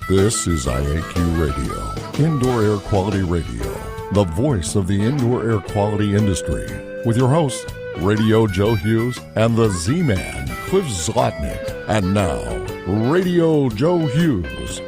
This is IAQ Radio, Indoor Air Quality Radio, the voice of the indoor air quality industry, with your hosts, Radio Joe Hughes and the Z-Man, Cliff Zlotnick. And now, Radio Joe Hughes.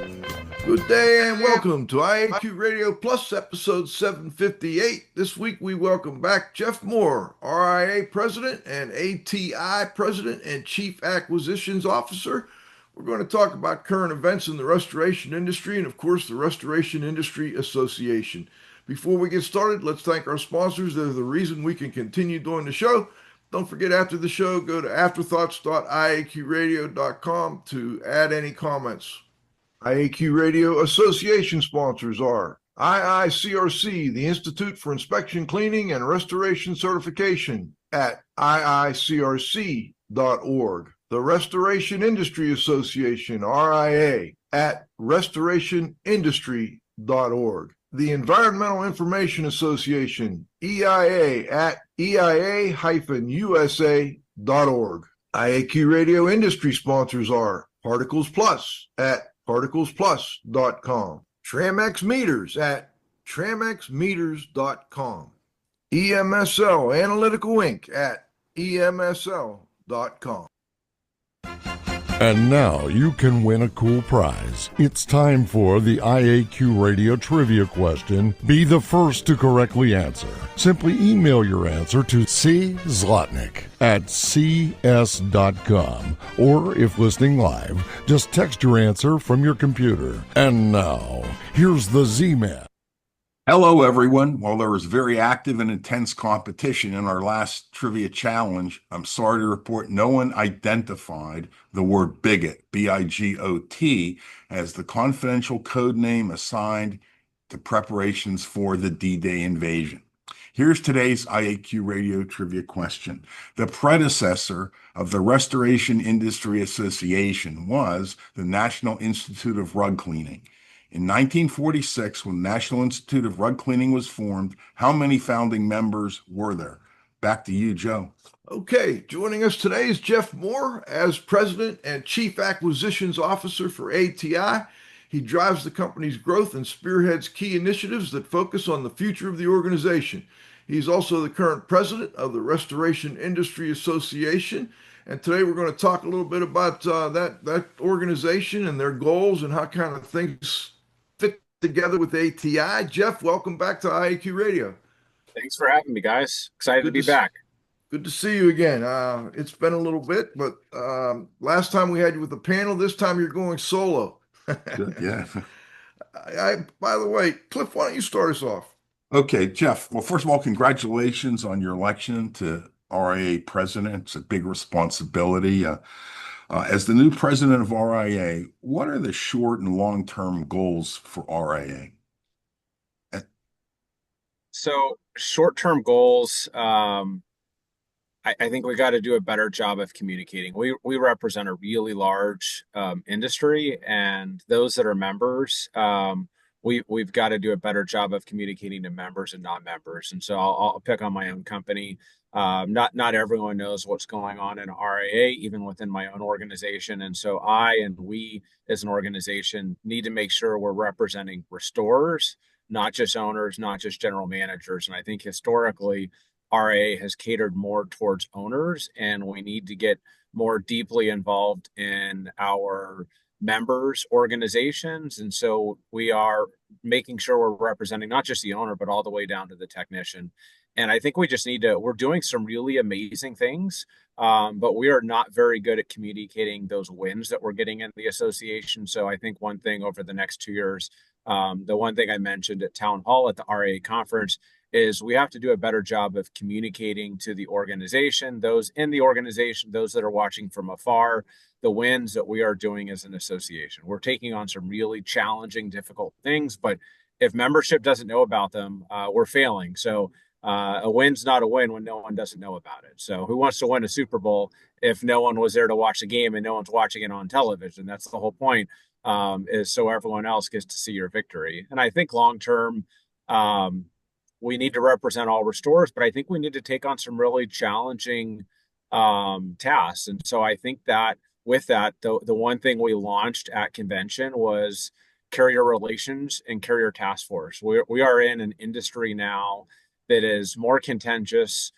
Good day and welcome to IAQ Radio Plus, episode 758. This week we welcome back Jeff Moore, RIA President and ATI President and Chief Acquisitions Officer. We're going to talk about current events in the restoration industry and, of course, the Restoration Industry Association. Before we get started, let's thank our sponsors. They're the reason we can continue doing the show. Don't forget, after the show, go to afterthoughts.iaqradio.com to add any comments. IAQ Radio Association sponsors are IICRC, the Institute for Inspection, Cleaning, and Restoration Certification at iicrc.org. The Restoration Industry Association, RIA, at restorationindustry.org. The Environmental Information Association, EIA, at eia-usa.org. IAQ Radio industry sponsors are Particles Plus at particlesplus.com. Tramex Meters at tramexmeters.com. EMSL Analytical Inc. at emsl.com. And now you can win a cool prize. It's time for the IAQ Radio Trivia question. Be the first to correctly answer. Simply email your answer to czlotnick at cs.com. Or if listening live, just text your answer from your computer. And now, here's the Z-Man. Hello, everyone. While there was very active and intense competition in our last trivia challenge, I'm sorry to report no one identified the word bigot, B-I-G-O-T, as the confidential code name assigned to preparations for the D-Day invasion. Here's today's IAQ Radio trivia question. The predecessor of the Restoration Industry Association was the National Institute of Rug Cleaning. In 1946, when the National Institute of Rug Cleaning was formed, how many founding members were there? Back to you, Joe. Okay, joining us today is Jeff Moore as President and Chief Acquisitions Officer for ATI. He drives the company's growth and spearheads key initiatives that focus on the future of the organization. He's also the current president of the Restoration Industry Association. And today we're going to talk a little bit about that organization and their goals and how kind of things fit together with ATI. Jeff, welcome back to IAQ Radio. Thanks for having me, guys. Excited to be back. Good to see you again. It's been a little bit, but last time we had you with the panel. This time you're going solo. Good, yeah. By the way, Cliff, why don't you start us off? Okay, Jeff. Well, first of all, congratulations on your election to RIA president. It's a big responsibility. As the new president of RIA, what are the short and long-term goals for RIA? So short-term goals, I think we got to do a better job of communicating. We represent a really large industry, and those that are members, we've got to do a better job of communicating to members and non-members. And so I'll pick on my own company. Not everyone knows what's going on in RIA, even within my own organization. And so we as an organization need to make sure we're representing restorers, not just owners, not just general managers. And I think historically, RIA has catered more towards owners, and we need to get more deeply involved in our members' organizations. And so we are making sure we're representing not just the owner, but all the way down to the technician. And I think we just we're doing some really amazing things, but we are not very good at communicating those wins that we're getting in the association. So I think one thing over the next 2 years, the one thing I mentioned at Town Hall at the RIA conference is we have to do a better job of communicating to the organization, those in the organization, those that are watching from afar, the wins that we are doing as an association. We're taking on some really challenging, difficult things, but if membership doesn't know about them, we're failing. So a win's not a win when no one doesn't know about it. So who wants to win a Super Bowl if no one was there to watch the game and no one's watching it on television? That's the whole point, is so everyone else gets to see your victory. And I think long-term, we need to represent all restorers, but I think we need to take on some really challenging tasks. And so I think that with that, the one thing we launched at convention was carrier relations and carrier task force. We are in an industry now that is more contentious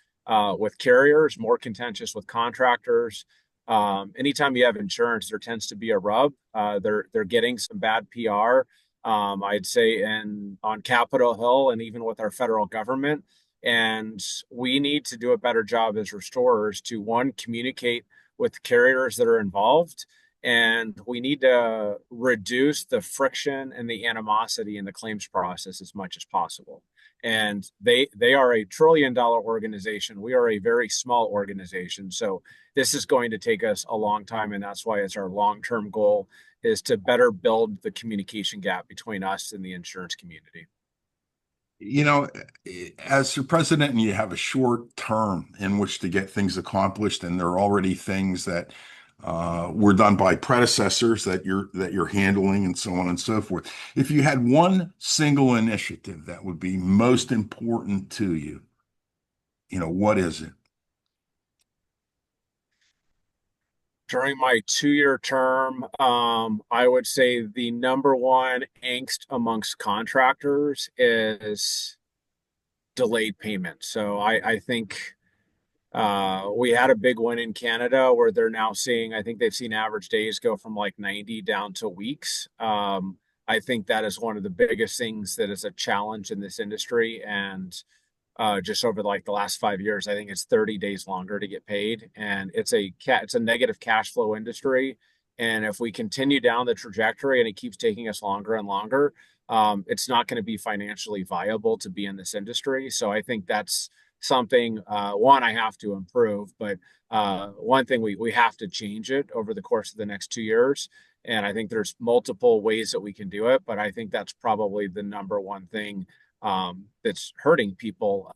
with carriers, more contentious with contractors. Anytime you have insurance, there tends to be a rub. They're getting some bad PR. I'd say on Capitol Hill and even with our federal government. And we need to do a better job as restorers to one, communicate with carriers that are involved, and we need to reduce the friction and the animosity in the claims process as much as possible. And they are a $1 trillion organization. We are a very small organization. So this is going to take us a long time, and that's why it's our long-term goal is to better build the communication gap between us and the insurance community. You know, as your president, and you have a short term in which to get things accomplished, and there are already things that were done by predecessors that you're handling, and so on and so forth. If you had one single initiative that would be most important to you, what is it? During my 2-year term, I would say the number one angst amongst contractors is delayed payment. So I think we had a big win in Canada where they're now seeing, I think they've seen average days go from like 90 down to weeks. I think that is one of the biggest things that is a challenge in this industry. And just over like the last 5 years, I think it's 30 days longer to get paid, and it's a negative cash flow industry. And if we continue down the trajectory and it keeps taking us longer and longer, it's not going to be financially viable to be in this industry. So I think that's something one I have to improve, but one thing we have to change it over the course of the next 2 years. And I think there's multiple ways that we can do it, but I think that's probably the number one thing that's hurting people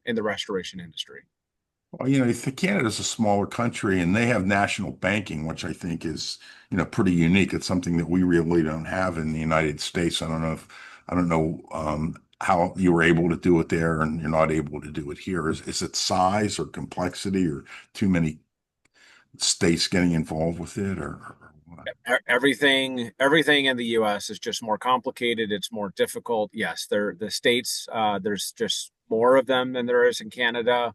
in the restoration industry. Well, Canada's a smaller country, and they have national banking, which I think is, pretty unique. It's something that we really don't have in the United States. I don't know how you were able to do it there and you're not able to do it here. Is it size or complexity or too many states getting involved with it, or what? Everything in the US is just more complicated. It's more difficult. Yes, the states, there's just more of them than there is in Canada.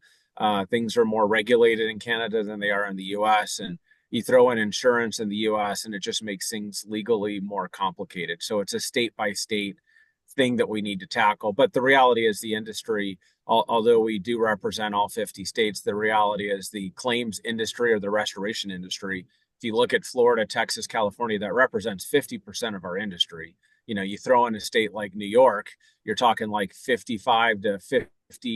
Things are more regulated in Canada than they are in the US. And you throw in insurance in the US and it just makes things legally more complicated. So it's a state by state thing that we need to tackle. But the reality is the industry, although we do represent all 50 states, the reality is the claims industry or the restoration industry. If you look at Florida, Texas, California, that represents 50% of our industry. You throw in a state like New York, you're talking like 55 to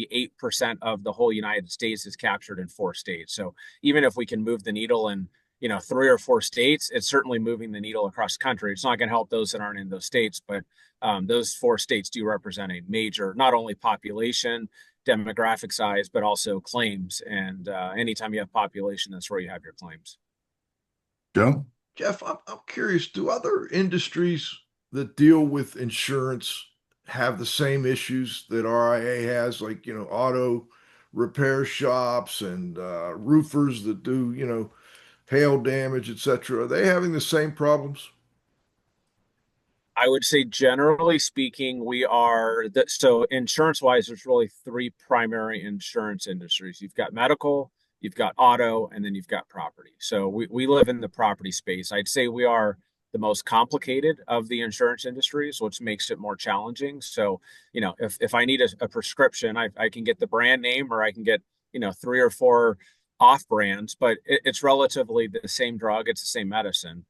58% of the whole United States is captured in 4 states. So even if we can move the needle in, 3 or 4 states, it's certainly moving the needle across the country. It's not going to help those that aren't in those states, but those 4 states do represent a major, not only population, demographic size, but also claims. And anytime you have population, that's where you have your claims. Joe? Jeff, I'm curious, do other industries that deal with insurance have the same issues that RIA has, like, auto repair shops and roofers that do, hail damage, etc.? Are they having the same problems? I would say, generally speaking, we are that. So insurance wise, there's really 3 primary insurance industries. You've got medical, you've got auto, and then you've got property. So we live in the property space. I'd say we are the most complicated of the insurance industries, which makes it more challenging. So, if I need a prescription, I can get the brand name or I can get, 3 or 4 off brands, but it's relatively the same drug. It's the same medicine.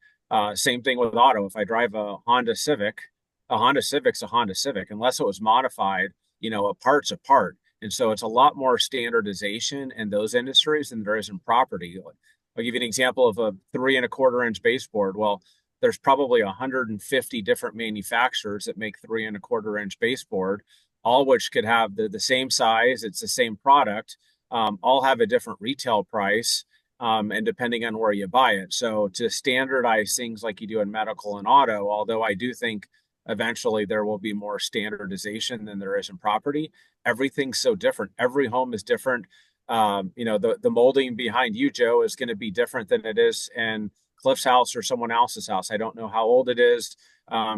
Same thing with auto. If I drive a Honda Civic's a Honda Civic, unless it was modified, a part's a part. And so it's a lot more standardization in those industries than there is in property. I'll give you an example of a 3¼ inch baseboard. Well, there's probably 150 different manufacturers that make 3¼ inch baseboard, all which could have the same size. It's the same product, all have a different retail price. And depending on where you buy it. So to standardize things like you do in medical and auto, although I do think eventually there will be more standardization than there is in property, everything's so different. Every home is different. The molding behind you, Joe, is going to be different than it is in Cliff's house or someone else's house. I don't know how old it is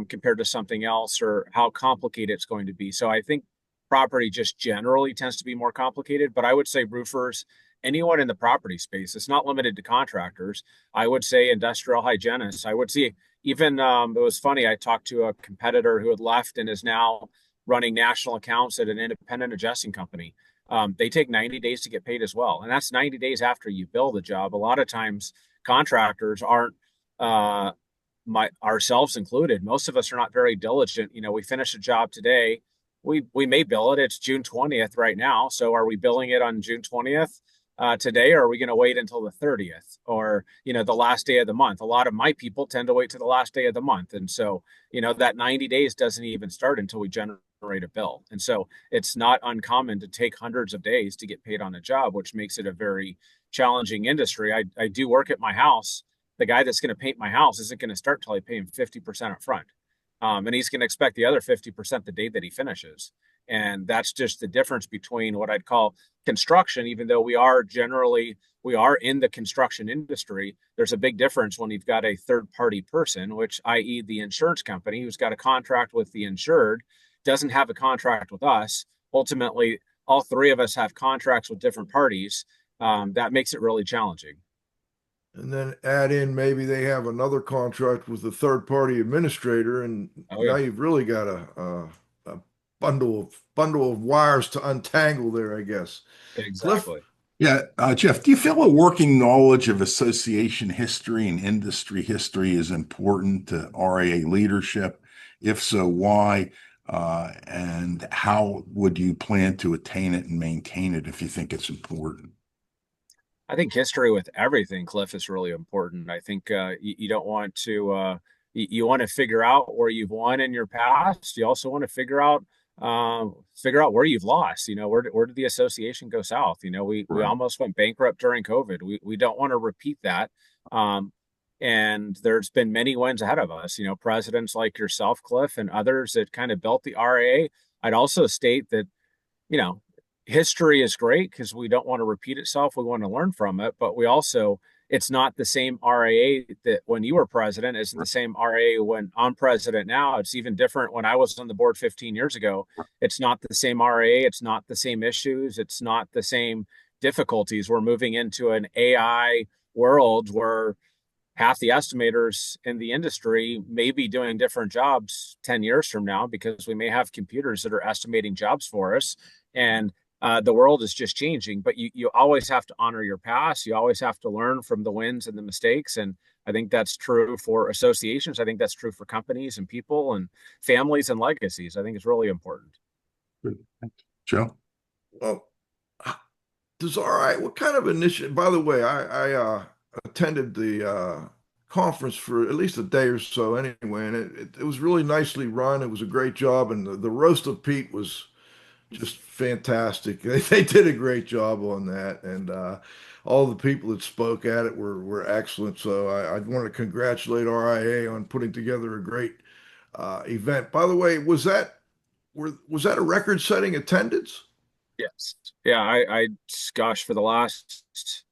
compared to something else, or how complicated it's going to be. So I think property just generally tends to be more complicated. But I would say roofers, anyone in the property space, it's not limited to contractors. I would say industrial hygienists. I would see even it was funny. I talked to a competitor who had left and is now running national accounts at an independent adjusting company. They take 90 days to get paid as well. And that's 90 days after you build the job. A lot of times contractors aren't, ourselves included. Most of us are not very diligent. We finish a job today. We may bill it. It's June 20th right now. So are we billing it on June 20th today, or are we going to wait until the 30th, or, the last day of the month? A lot of my people tend to wait to the last day of the month. And so, that 90 days doesn't even start until we generate a bill. And so it's not uncommon to take hundreds of days to get paid on a job, which makes it a very challenging industry. I do work at my house. The guy that's going to paint my house isn't going to start till I pay him 50% up front. And he's going to expect the other 50% the day that he finishes. And that's just the difference between what I'd call construction, even though we are in the construction industry. There's a big difference when you've got a third party person, which, i.e. the insurance company, who's got a contract with the insured, doesn't have a contract with us. Ultimately, all three of us have contracts with different parties. That makes it really challenging. And then add in maybe they have another contract with a third party administrator, and Oh now yeah, you've really got a bundle of wires to untangle there, I guess. Cliff? exactly. Yeah, Jeff, do you feel a working knowledge of association history and industry history is important to RIA leadership? If so, why? And how would you plan to attain it and maintain it if you think it's important? I think history with everything, Cliff, is really important. I think you don't want to you want to figure out where you've won in your past. You also want to figure out where you've lost. Where did the association go south? We Right. almost went bankrupt during COVID. We don't want to repeat that. And there's been many wins ahead of us. Presidents like yourself, Cliff, and others that kind of built the RIA. I'd also state that you know, history is great because we don't want to repeat itself. We want to learn from it, but it's not the same RIA that when you were president isn't the same RIA when I'm president now. It's even different when I was on the board 15 years ago. It's not the same RIA. It's not the same issues. It's not the same difficulties. We're moving into an AI world where half the estimators in the industry may be doing different jobs 10 years from now because we may have computers that are estimating jobs for us. And the world is just changing, but you always have to honor your past. You always have to learn from the wins and the mistakes. And I think that's true for associations. I think that's true for companies and people and families and legacies. I think it's really important. Good. Joe? Well, does what kind of initiative? By the way, I attended the conference for at least a day or so anyway, and it was really nicely run. It was a great job, and the roast of Pete was just fantastic. They did a great job on that, and all the people that spoke at it were excellent. So I want to congratulate RIA on putting together a great event. By the way, was that a record-setting attendance? Yes. Yeah. Gosh, for the last,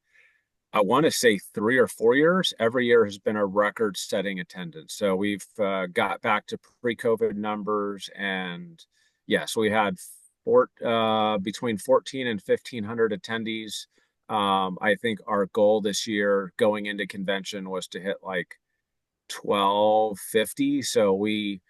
I want to say 3 or 4 years, every year has been a record setting attendance. So we've got back to pre-COVID numbers. And yes, we had between 14 and 1,500 attendees. I think our goal this year going into convention was to hit like 1,250. So we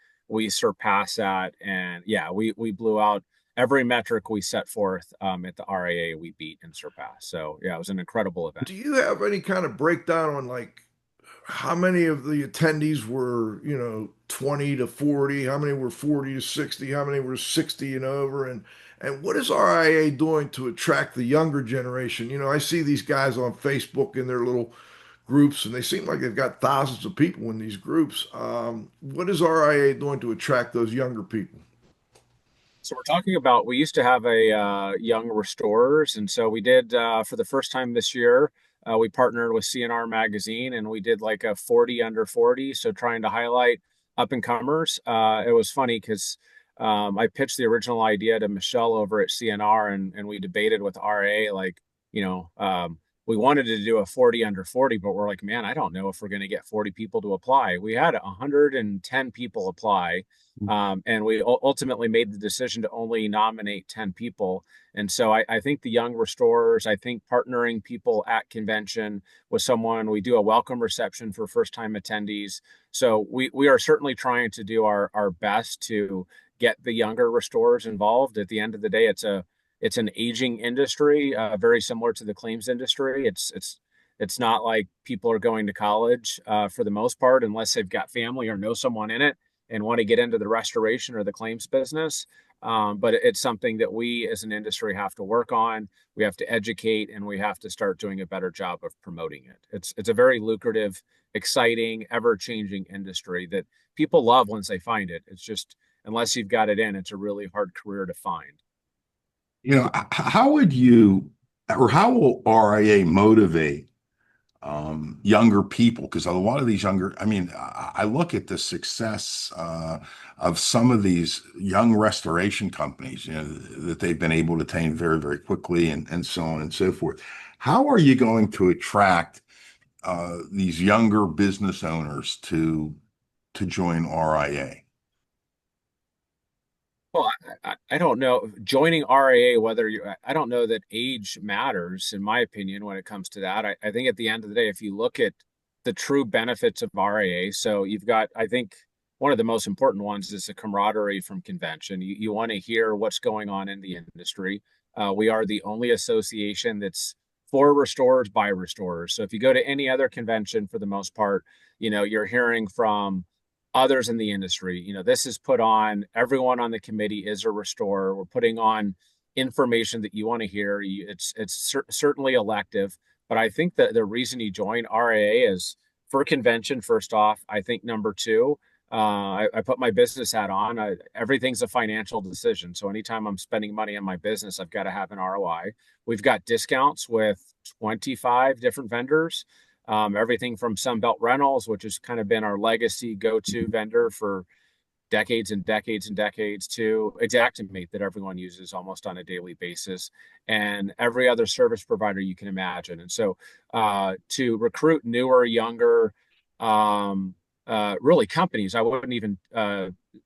surpassed that. And yeah, we blew out every metric we set forth at the RIA. We beat and surpassed. So yeah, it was an incredible event. Do you have any kind of breakdown on like how many of the attendees were, 20 to 40, how many were 40 to 60, how many were 60 and over, and what is RIA doing to attract the younger generation? I see these guys on Facebook in their little groups, and they seem like they've got thousands of people in these groups. What is RIA doing to attract those younger people? So we're talking about, we used to have a young restorers. And so we did, for the first time this year, we partnered with CNR Magazine and we did like a 40 under 40. So trying to highlight up and comers. It was funny because I pitched the original idea to Michelle over at CNR and we debated with RA, like, we wanted to do a 40 under 40, but we're like, man, I don't know if we're going to get 40 people to apply. We had 110 people apply. And we ultimately made the decision to only nominate 10 people. And so I think the young restorers, I think partnering people at convention with someone, we do a welcome reception for first time attendees. So we are certainly trying to do our best to get the younger restorers involved. At the end of the day, it's an aging industry, very similar to the claims industry. It's not like people are going to college for the most part, unless they've got family or know someone in it and want to get into the restoration or the claims business. But it's something that we as an industry have to work on. We have to educate, and we have to start doing a better job of promoting it. It's a very lucrative, exciting, ever-changing industry that people love once they find it. It's just, unless you've got it in, it's a really hard career to find. How would you, or how will RIA motivate younger people? Because a lot of these younger, I mean, I look at the success of some of these young restoration companies, that they've been able to attain very, very quickly, and so on and so forth. How are you going to attract these younger business owners to join RIA? Well, I don't know. Joining RIA, whether you, I don't know that age matters, in my opinion, when it comes to that. I think at the end of the day, if you look at the true benefits of RIA, so you've got, I think one of the most important ones is the camaraderie from convention. You want to hear what's going on in the industry. We are the only association that's for restorers by restorers. So if you go to any other convention, for the most part, you're hearing from others in the industry. This is put on, everyone on the committee is a restorer. We're putting on information that you want to hear. It's certainly elective, but I think that the reason you join RIA is for convention, first off. I think number two, I put my business hat on. Everything's a financial decision. So anytime I'm spending money on my business, I've got to have an ROI. We've got discounts with 25 different vendors. Everything from Sunbelt Rentals, which has kind of been our legacy go-to vendor for decades and decades and decades, to Xactimate that everyone uses almost on a daily basis, and every other service provider you can imagine. And so to recruit newer, younger, really companies, I wouldn't even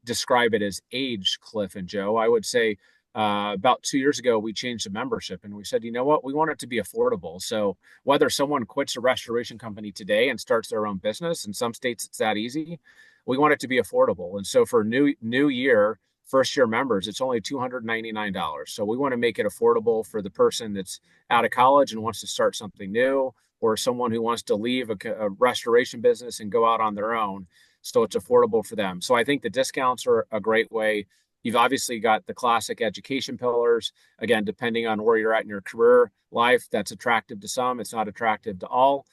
describe it as age, Cliff and Joe. I would say about 2 years ago, we changed the membership, and we said, you know what, we want it to be affordable. So whether someone quits a restoration company today and starts their own business, in some states it's that easy, we want it to be affordable. And so for new year, first year members, it's only $299. So we want to make it affordable for the person that's out of college and wants to start something new, or someone who wants to leave a restoration business and go out on their own. So it's affordable for them. So I think the discounts are a great way. You've obviously got the classic education pillars. Again, depending on where you're at in your career life, that's attractive to some. It's not attractive to all.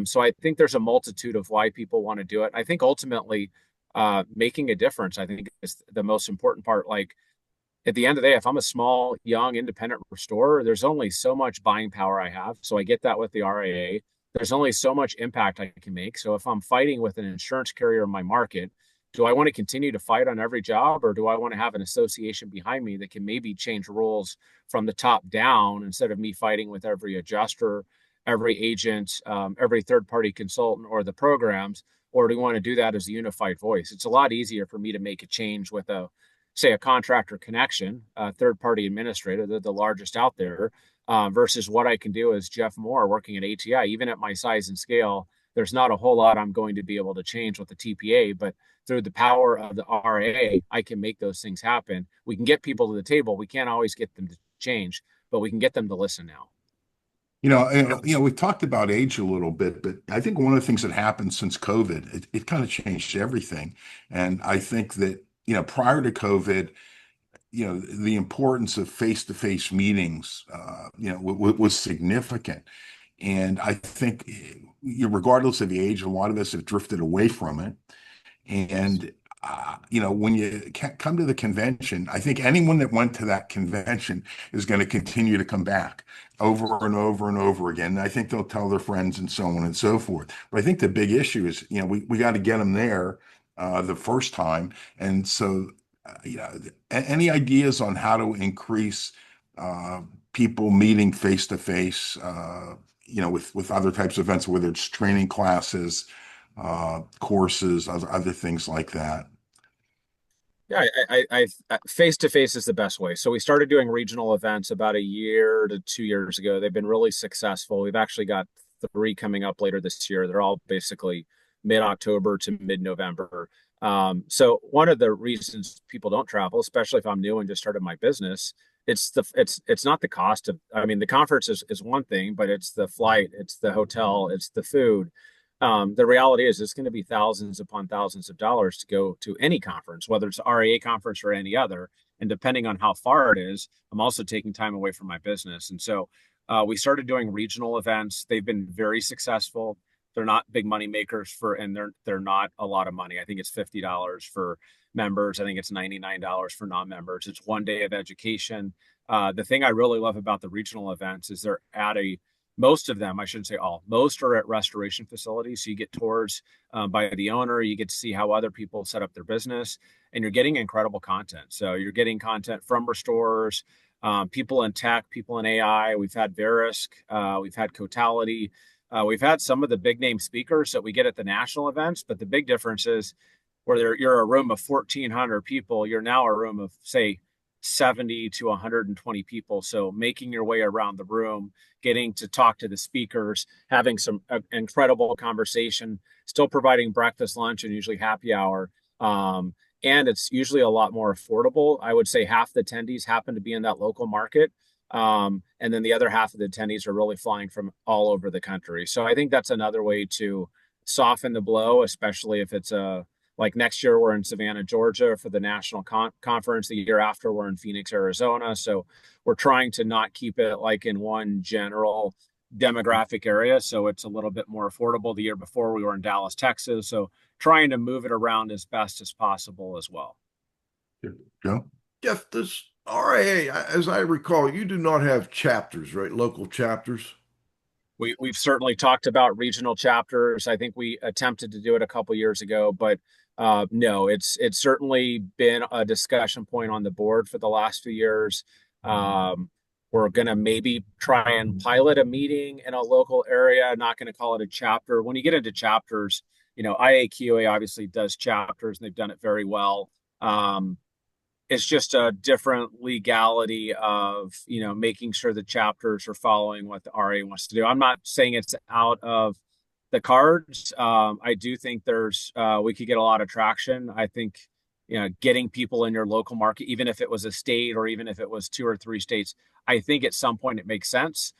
So I think there's a multitude of why people want to do it. I think ultimately making a difference, I think, is the most important part. Like at the end of the day, if I'm a small, young, independent restorer, there's only so much buying power I have. So I get that with the RIA. There's only so much impact I can make. So if I'm fighting with an insurance carrier in my market, do I want to continue to fight on every job, or do I want to have an association behind me that can maybe change rules from the top down, instead of me fighting with every adjuster, every agent, every third-party consultant, or the programs? Or do we want to do that as a unified voice? It's a lot easier for me to make a change with say a contractor connection, a third-party administrator, they're the largest out there, versus what I can do as Jeff Moore working at ATI. Even at my size and scale, there's not a whole lot I'm going to be able to change with the TPA, but through the power of the RIA, I can make those things happen. We can get people to the table. We can't always get them to change, but we can get them to listen now. We've talked about age a little bit, but I think one of the things that happened since COVID, it kind of changed everything. And I think that, prior to COVID, the importance of face-to-face meetings, was significant. And I think, regardless of the age, a lot of us have drifted away from it. And when you come to the convention, I think anyone that went to that convention is going to continue to come back over and over and over again. And I think they'll tell their friends and so on and so forth. But I think the big issue is, we got to get them there the first time. And so, any ideas on how to increase people meeting face to face, with other types of events, whether it's training classes, courses, other things like that. Yeah, face to face is the best way. So we started doing regional events about a year to 2 years ago. They've been really successful. We've actually got three coming up later this year. They're all basically mid-October to mid-November. So one of the reasons people don't travel, especially if I'm new and just started my business, it's not the cost of, I mean, the conference is one thing, but it's the flight, it's the hotel, it's the food. The reality is it's going to be thousands upon thousands of dollars to go to any conference, whether it's RIA conference or any other. And depending on how far it is, I'm also taking time away from my business. And so we started doing regional events. They've been very successful. They're not big money makers and they're not a lot of money. I think it's $50 for members. I think it's $99 for non-members. It's one day of education. The thing I really love about the regional events is they're at most of them, I shouldn't say all, most are at restoration facilities. So you get tours by the owner, you get to see how other people set up their business, and you're getting incredible content. So you're getting content from restorers, people in tech, people in AI. We've had Verisk, we've had Cotality, we've had some of the big name speakers that we get at the national events. But the big difference is where you're a room of 1,400 people, you're now a room of, say, 70 to 120 people. So making your way around the room, getting to talk to the speakers, having some incredible conversation, still providing breakfast, lunch, and usually happy hour. And it's usually a lot more affordable. I would say half the attendees happen to be in that local market. And then the other half of the attendees are really flying from all over the country. So I think that's another way to soften the blow, especially if it's like next year, we're in Savannah, Georgia for the national conference. The year after, we're in Phoenix, Arizona. So we're trying to not keep it like in one general demographic area. So it's a little bit more affordable. The year before, we were in Dallas, Texas. So trying to move it around as best as possible as well. Joe? Jeff, this RIA, as I recall, you do not have chapters, right? Local chapters. We've certainly talked about regional chapters. I think we attempted to do it a couple years ago, but no, it's certainly been a discussion point on the board for the last few years. We're going to maybe try and pilot a meeting in a local area, not going to call it a chapter. When you get into chapters, IAQA obviously does chapters and they've done it very well. It's just a different legality of, making sure the chapters are following what the RA wants to do. I'm not saying it's out of the cards. I do think we could get a lot of traction. I think, getting people in your local market, even if it was a state or even if it was 2 or 3 states, I think at some point it makes sense.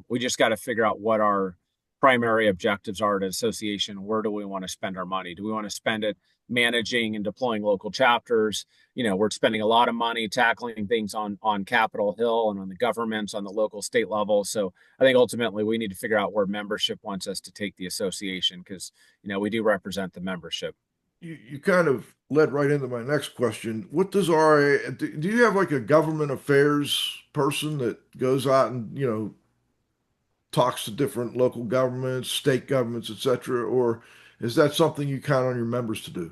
We just got to figure out what our primary objectives are at an association. Where do we want to spend our money? Do we want to spend it managing and deploying local chapters? We're spending a lot of money tackling things on Capitol Hill and on the governments on the local state level. So I think ultimately we need to figure out where membership wants us to take the association, because we do represent the membership. You kind of led right into my next question. What does RIA do? You have like a government affairs person that goes out and talks to different local governments, state governments, etc., or is that something you count on your members to do?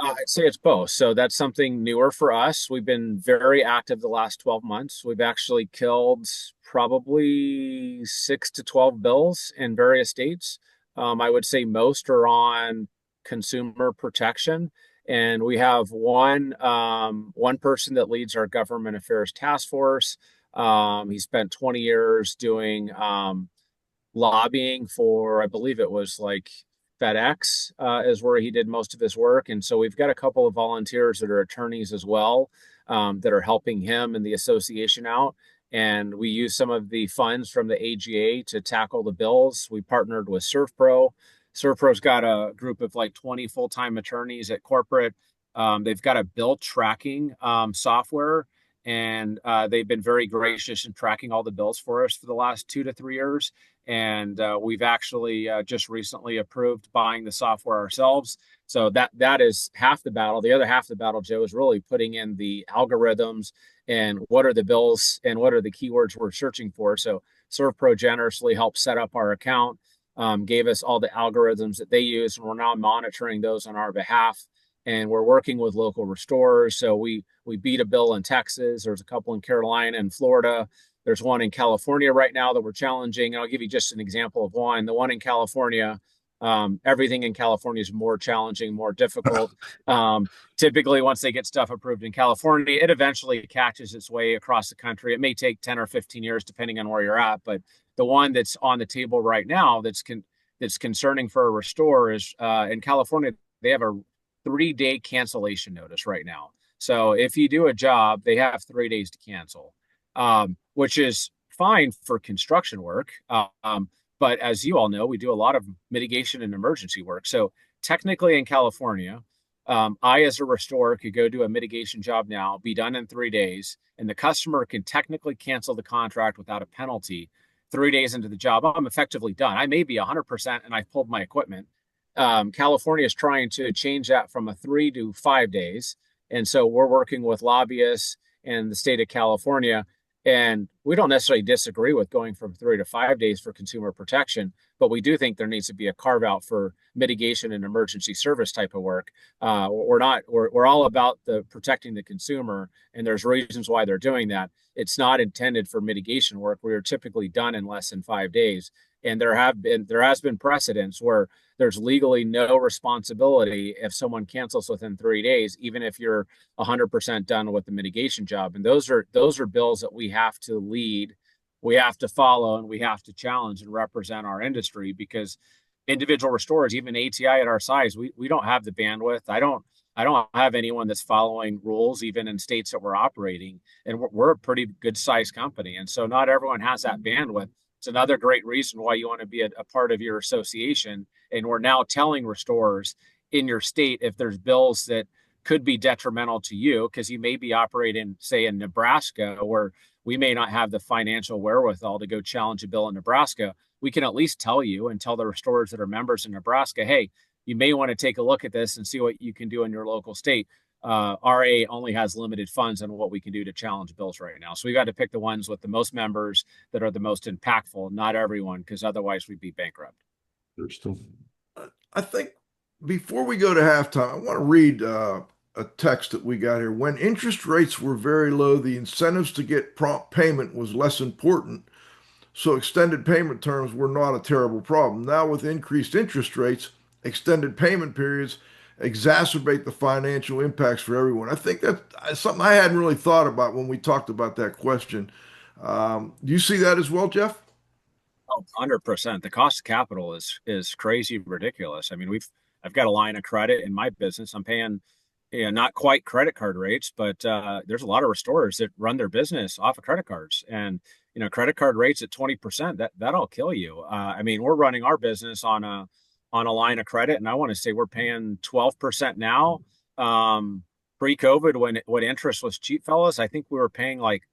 I'd say it's both. So that's something newer for us. We've been very active the last 12 months. We've actually killed probably 6 to 12 bills in various states. I would say most are on consumer protection. And we have one person that leads our government affairs task force. He spent 20 years doing lobbying for, I believe it was like FedEx is where he did most of his work. And so we've got a couple of volunteers that are attorneys as well, that are helping him and the association out. And we use some of the funds from the AGA to tackle the bills. We partnered with ServPro. ServPro's got a group of like 20 full-time attorneys at corporate. They've got a bill tracking software, and they've been very gracious in tracking all the bills for us for the last 2 to 3 years. And we've actually just recently approved buying the software ourselves. So that is half the battle. The other half of the battle, Joe, is really putting in the algorithms and what are the bills and what are the keywords we're searching for. So ServPro generously helped set up our account, gave us all the algorithms that they use, and we're now monitoring those on our behalf. And we're working with local restorers. So we beat a bill in Texas. There's a couple in Carolina and Florida. There's one in California right now that we're challenging. And I'll give you just an example of one. The one in California, everything in California is more challenging, more difficult. Typically, once they get stuff approved in California, it eventually catches its way across the country. It may take 10 or 15 years, depending on where you're at. But the one that's on the table right now that's concerning for a restorer is in California, they have a 3-day cancellation notice right now. So if you do a job, they have 3 days to cancel, which is fine for construction work. But as you all know, we do a lot of mitigation and emergency work. So technically in California, I, as a restorer, could go do a mitigation job now, be done in 3 days, and the customer can technically cancel the contract without a penalty. 3 days into the job, I'm effectively done. I may be 100% and I've pulled my equipment. California is trying to change that from a 3 to 5 days. And so we're working with lobbyists and the state of California. And we don't necessarily disagree with going from 3 to 5 days for consumer protection, but we do think there needs to be a carve out for mitigation and emergency service type of work. We're all about protecting the consumer, and there's reasons why they're doing that. It's not intended for mitigation work. We are typically done in less than 5 days. And there has been precedents where there's legally no responsibility if someone cancels within 3 days, even if you're 100% done with the mitigation job. And those are bills that we have to lead, we have to follow, and we have to challenge and represent our industry, because individual restorers, even ATI at our size, we don't have the bandwidth. I don't have anyone that's following rules, even in states that we're operating. And we're a pretty good sized company. And so not everyone has that bandwidth. It's another great reason why you want to be a part of your association. And we're now telling restorers in your state, if there's bills that could be detrimental to you, because you may be operating, say, in Nebraska, where we may not have the financial wherewithal to go challenge a bill in Nebraska, we can at least tell you and tell the restorers that are members in Nebraska, hey, you may want to take a look at this and see what you can do in your local state. RIA only has limited funds on what we can do to challenge bills right now. So we got to pick the ones with the most members that are the most impactful, not everyone, because otherwise we'd be bankrupt. I think before we go to halftime, I want to read a text that we got here. When interest rates were very low, the incentives to get prompt payment was less important. So extended payment terms were not a terrible problem. Now with increased interest rates, extended payment periods exacerbate the financial impacts for everyone. I think that's something I hadn't really thought about when we talked about that question. Do you see that as well, Jeff? Oh, 100%. The cost of capital is crazy ridiculous. I mean, I've got a line of credit in my business. I'm paying, not quite credit card rates, but there's a lot of restorers that run their business off of credit cards, and credit card rates at 20%, that'll kill you. I mean, we're running our business on a line of credit, and I want to say we're paying 12% now. Pre-COVID, when interest was cheap, fellas, I think we were paying like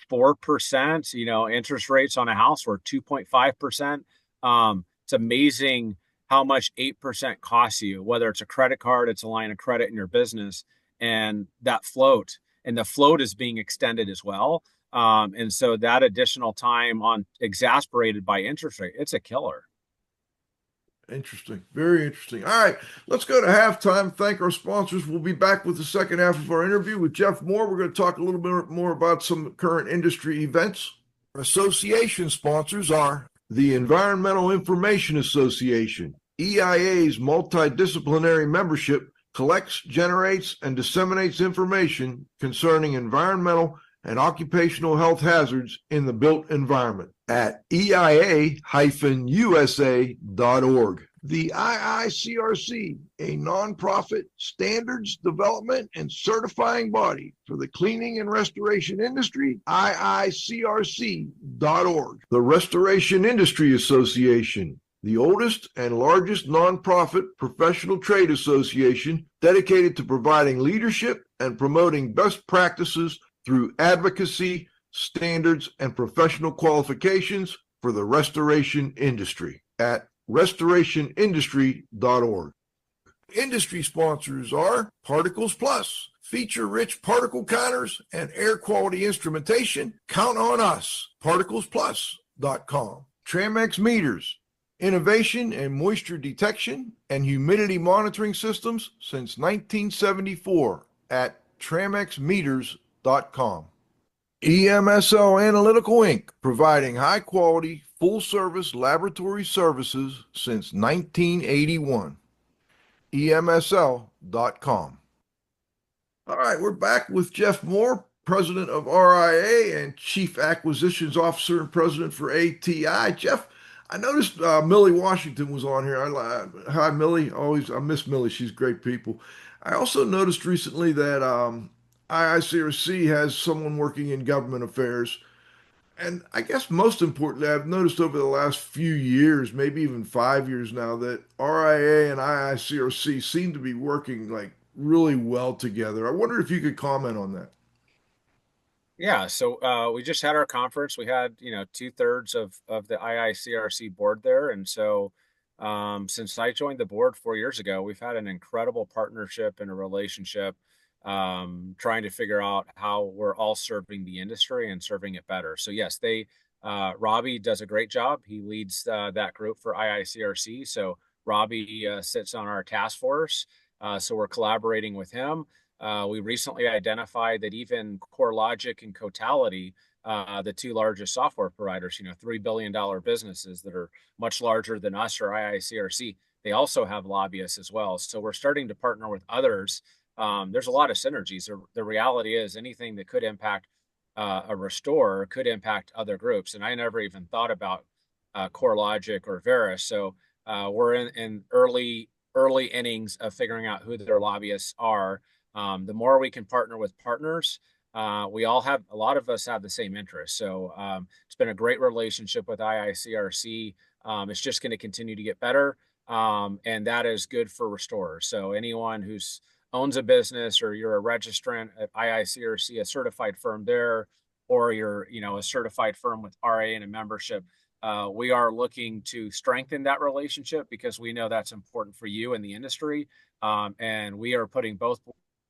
4%. Interest rates on a house were 2.5%. It's amazing how much 8% costs you, whether it's a credit card, it's a line of credit in your business, and the float is being extended as well. And so that additional time exasperated by interest rate, it's a killer. Interesting. Very interesting. All right, let's go to halftime. Thank our sponsors. We'll be back with the second half of our interview with Jeff Moore. We're going to talk a little bit more about some current industry events. Our association sponsors are the Environmental Information Association. EIA's multidisciplinary membership collects, generates, and disseminates information concerning environmental and occupational health hazards in the built environment at EIA-USA.org. The IICRC, a nonprofit standards development and certifying body for the cleaning and restoration industry, IICRC.org. The Restoration Industry Association, the oldest and largest nonprofit professional trade association dedicated to providing leadership and promoting best practices through advocacy, standards, and professional qualifications for the restoration industry at restorationindustry.org. Industry sponsors are Particles Plus, feature-rich particle counters and air quality instrumentation. Count on us, particlesplus.com. Tramex Meters, innovation in moisture detection and humidity monitoring systems since 1974 at tramexmeters.com. EMSL Analytical Inc., providing high quality, full service laboratory services since 1981. EMSL.com. All right, we're back with Jeff Moore, president of RIA and chief acquisitions officer and president for ATI. Jeff, I noticed Millie Washington was on here. Hi, Millie. I miss Millie. She's great people. I also noticed recently that IICRC has someone working in government affairs. And I guess most importantly, I've noticed over the last few years, maybe even 5 years now, that RIA and IICRC seem to be working like really well together. I wonder if you could comment on that. Yeah, so we just had our conference. We had, 2/3 of the IICRC board there, and so since I joined the board 4 years ago, we've had an incredible partnership and a relationship, trying to figure out how we're all serving the industry and serving it better. So yes, Robbie does a great job. He leads that group for IICRC. So Robbie sits on our task force. So we're collaborating with him. We recently identified that even CoreLogic and Cotality, the two largest software providers, $3 billion businesses that are much larger than us or IICRC, they also have lobbyists as well. So we're starting to partner with others. There's a lot of synergies. The reality is anything that could impact a restorer could impact other groups. And I never even thought about CoreLogic or Veris. So we're in early innings of figuring out who their lobbyists are. The more we can partner with partners, a lot of us have the same interests. So it's been a great relationship with IICRC. It's just going to continue to get better. And that is good for restorers. So anyone who's owns a business or you're a registrant at IICRC, a certified firm there, or you're, a certified firm with RA and a membership, we are looking to strengthen that relationship because we know that's important for you in the industry. And we are putting both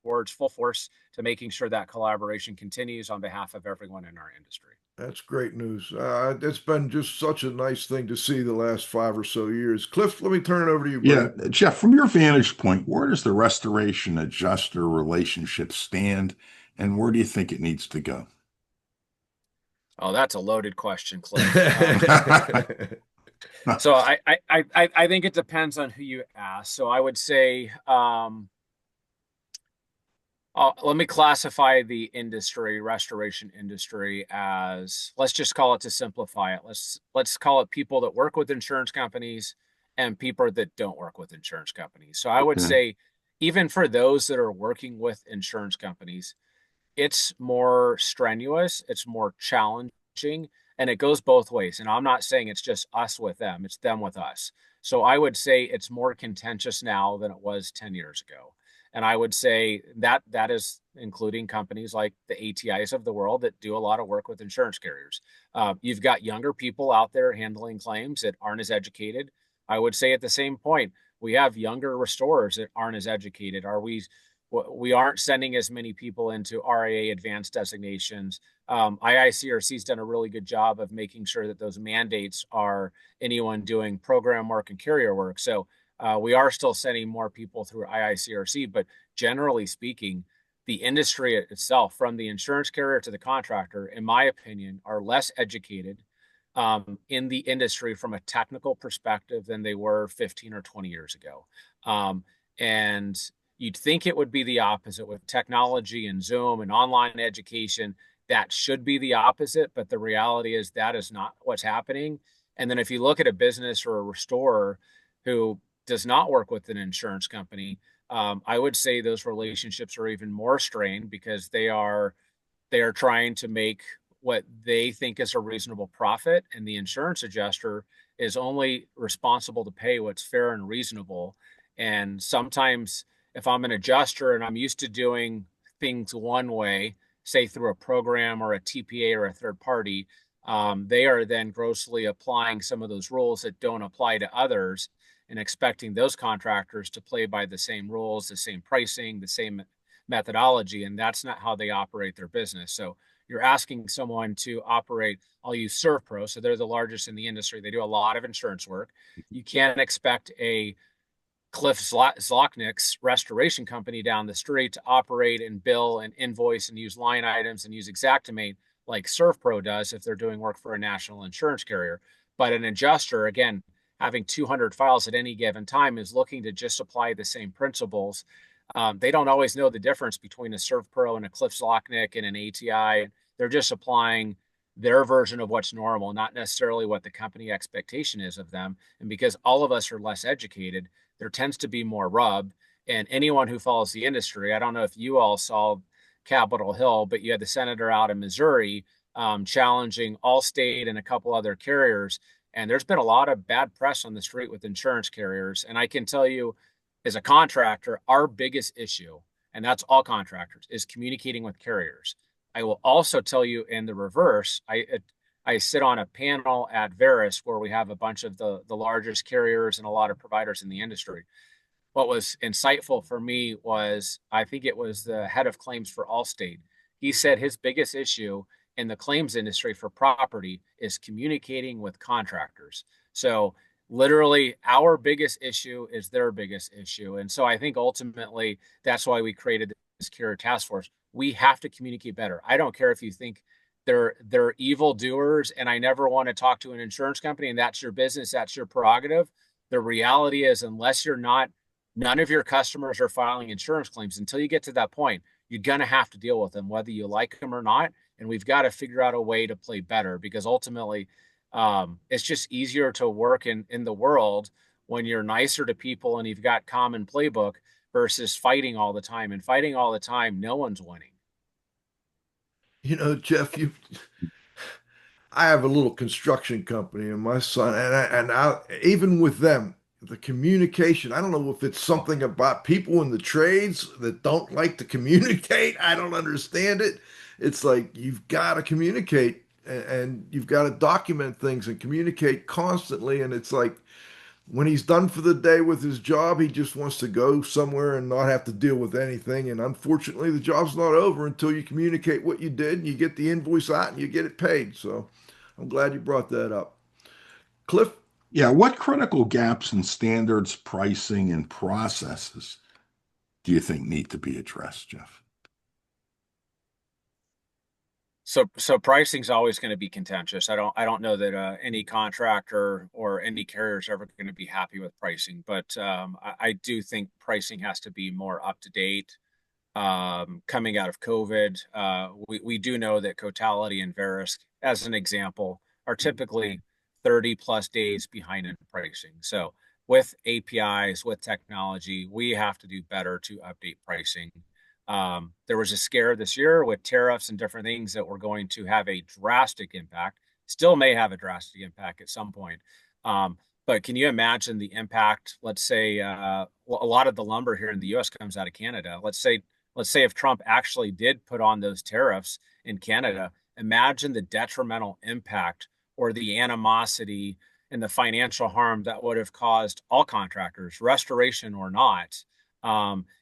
boards full force to making sure that collaboration continues on behalf of everyone in our industry. That's great news. It's been just such a nice thing to see the last 5 or so years. Cliff, let me turn it over to you, Yeah, buddy. Jeff, from your vantage point, where does the restoration adjuster relationship stand, and where do you think it needs to go? Oh, that's a loaded question, Cliff. So I think it depends on who you ask. So I would say, let me classify the industry, restoration industry, as, let's just call it, to simplify it. Let's call it people that work with insurance companies and people that don't work with insurance companies. So I would Okay. say, even for those that are working with insurance companies, it's more strenuous, it's more challenging, and it goes both ways. And I'm not saying it's just us with them, it's them with us. So I would say it's more contentious now than it was 10 years ago. And I would say that is including companies like the ATIs of the world that do a lot of work with insurance carriers. You've got younger people out there handling claims that aren't as educated. I would say at the same point, we have younger restorers that aren't as educated. We aren't sending as many people into RIA advanced designations. IICRC has done a really good job of making sure that those mandates are anyone doing program work and carrier work. So we are still sending more people through IICRC, but generally speaking, the industry itself, from the insurance carrier to the contractor, in my opinion, are less educated in the industry from a technical perspective than they were 15 or 20 years ago. And you'd think it would be the opposite with technology and Zoom and online education. That should be the opposite, but the reality is that is not what's happening. And then if you look at a business or a restorer who does not work with an insurance company, I would say those relationships are even more strained because they are trying to make what they think is a reasonable profit, and the insurance adjuster is only responsible to pay what's fair and reasonable. And sometimes if I'm an adjuster and I'm used to doing things one way, say through a program or a TPA or a third party, they are then grossly applying some of those rules that don't apply to others and expecting those contractors to play by the same rules, the same pricing, the same methodology. And that's not how they operate their business. So you're asking someone to operate, I'll use ServPro. So they're the largest in the industry. They do a lot of insurance work. You can't expect a Cliff Zlochnik's restoration company down the street to operate and bill and invoice and use line items and use Xactimate like SurfPro does if they're doing work for a national insurance carrier. But an adjuster, again, having 200 files at any given time, is looking to just apply the same principles. They don't always know the difference between a SurfPro and a Cliff Zlochnik and an ATI. They're just applying their version of what's normal, not necessarily what the company expectation is of them. And because all of us are less educated, there tends to be more rub. And anyone who follows the industry, I don't know if you all saw Capitol Hill, but you had the senator out in Missouri challenging Allstate and a couple other carriers. And there's been a lot of bad press on the street with insurance carriers. And I can tell you, as a contractor, our biggest issue, and that's all contractors, is communicating with carriers. I will also tell you in the reverse. I sit on a panel at Veris where we have a bunch of the largest carriers and a lot of providers in the industry. What was insightful for me was, I think it was the head of claims for Allstate. He said his biggest issue in the claims industry for property is communicating with contractors. So literally our biggest issue is their biggest issue. And so I think ultimately that's why we created this carrier task force. We have to communicate better. I don't care if you think they're evil doers and I never want to talk to an insurance company and that's your business, that's your prerogative. The reality is, unless you're not, none of your customers are filing insurance claims. Until you get to that point, you're going to have to deal with them, whether you like them or not. And we've got to figure out a way to play better, because ultimately it's just easier to work in the world when you're nicer to people and you've got common playbook versus fighting all the time. And fighting all the time, no one's winning. Jeff, I have a little construction company, and my son, even with them, the communication, I don't know if it's something about people in the trades that don't like to communicate. I don't understand it. It's like you've got to communicate and you've got to document things and communicate constantly. And it's like when he's done for the day with his job, he just wants to go somewhere and not have to deal with anything. And unfortunately, the job's not over until you communicate what you did and you get the invoice out and you get it paid. So I'm glad you brought that up. Cliff? Yeah, what critical gaps in standards, pricing, and processes do you think need to be addressed, Jeff? So pricing is always going to be contentious. I don't know that any contractor or any carrier is ever going to be happy with pricing, but I do think pricing has to be more up to date. Coming out of COVID, we do know that Cotality and Verisk, as an example, are typically 30 plus days behind in pricing. So with APIs, with technology, we have to do better to update pricing. There was a scare this year with tariffs and different things that were going to have a drastic impact, still may have a drastic impact at some point. But can you imagine the impact? Let's say a lot of the lumber here in the US comes out of Canada. Let's say if Trump actually did put on those tariffs in Canada, imagine the detrimental impact or the animosity and the financial harm that would have caused all contractors, restoration or not.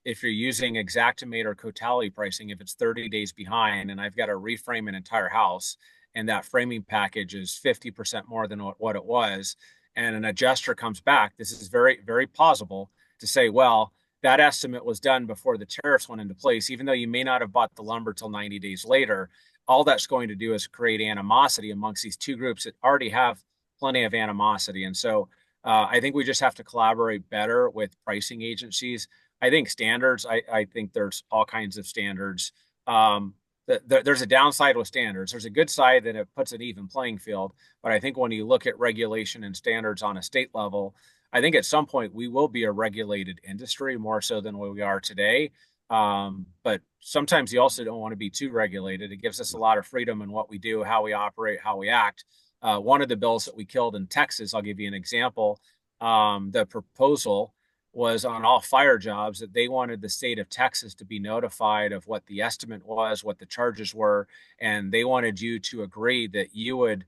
If you're using Xactimate or Cotality pricing, if it's 30 days behind and I've got to reframe an entire house and that framing package is 50% more than what it was, and an adjuster comes back, this is very, very plausible to say, well, that estimate was done before the tariffs went into place, even though you may not have bought the lumber till 90 days later. All that's going to do is create animosity amongst these two groups that already have plenty of animosity. And so I think we just have to collaborate better with pricing agencies. I think standards, I think there's all kinds of standards. There's a downside with standards. There's a good side that it puts an even playing field. But I think when you look at regulation and standards on a state level, I think at some point we will be a regulated industry more so than what we are today. But sometimes you also don't want to be too regulated. It gives us a lot of freedom in what we do, how we operate, how we act. One of the bills that we killed in Texas, I'll give you an example. The proposal was on all fire jobs that they wanted the state of Texas to be notified of what the estimate was, what the charges were, and they wanted you to agree that you would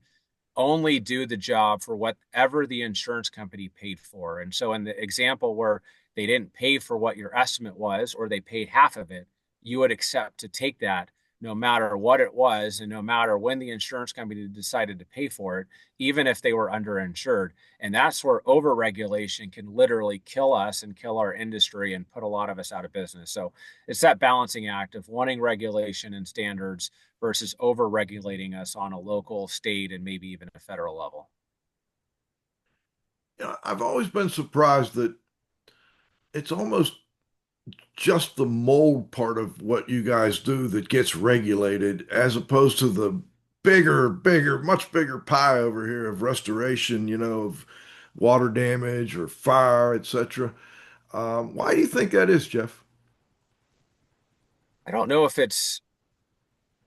only do the job for whatever the insurance company paid for. And so in the example where they didn't pay for what your estimate was, or they paid half of it, you would accept to take that no matter what it was, and no matter when the insurance company decided to pay for it, even if they were underinsured. And that's where overregulation can literally kill us and kill our industry and put a lot of us out of business. So it's that balancing act of wanting regulation and standards versus over-regulating us on a local, state, and maybe even a federal level. I've always been surprised that it's almost just the mold part of what you guys do that gets regulated, as opposed to the much bigger pie over here of restoration, of water damage or fire, etc. Why do you think that is, Jeff? I don't know if it's